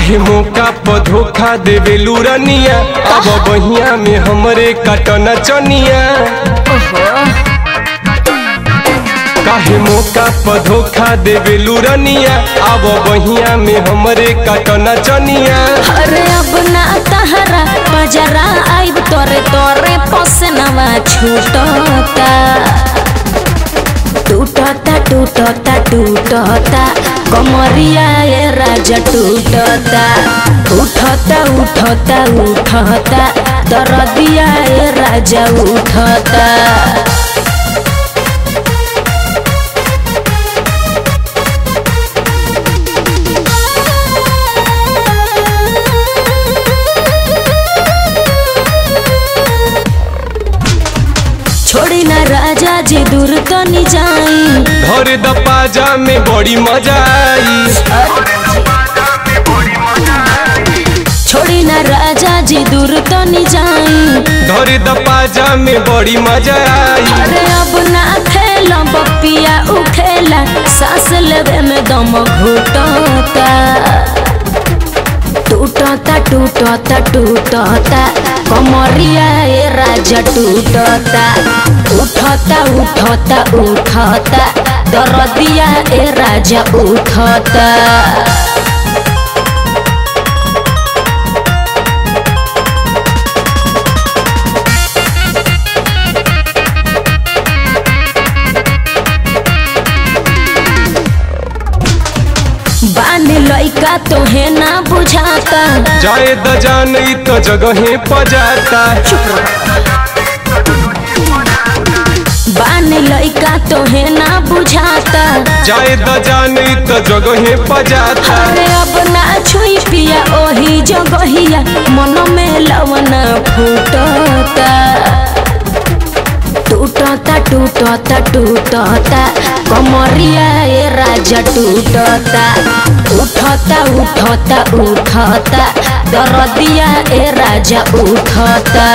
काहे मौका पर धोखा देवे लुरनिया, अब बहिया में हमरे कटना चनिया। काहे मौका पर धोखा देवे लुरनिया, अब बहिया में हमरे कटना चनिया। अरे अब ना तहरा बजरा आइब तोरे तोरे पसनवा छूटता टूटता टूटता टूटता कमरिया ये राजा टूटता उठता उठता उठता दरदिया ये राजा उठता। छोड़ी ना राजा जी दूर तो नहीं जाई, धर द पाजा में बड़ी मजा आई। छोड़ी ना राजा जी दूर तो नहीं जाई, धर द पाजा में बड़ी मजा आई। अरे अब ना खेला बपिया उखेला सांस लेवे में दम घुटता टूटता टूटता टूटता कमरिया ये राजा टूटता उठता उठता उठता दरदिया ये राजा उठता। बानी लइका तो है ना बुझाता, जाए द जान तो जगह पजाता। बानी लइका तो है ना बुझाता, जाए द जान तो जगह पजाता। अरे अब ना छुई पिया ओही जगहिया मन में लवना फूटता टूटता टूटता टूटता कमरिया ये राजा टूटता उठता उठता उठता दरदिया ये राजा उठता।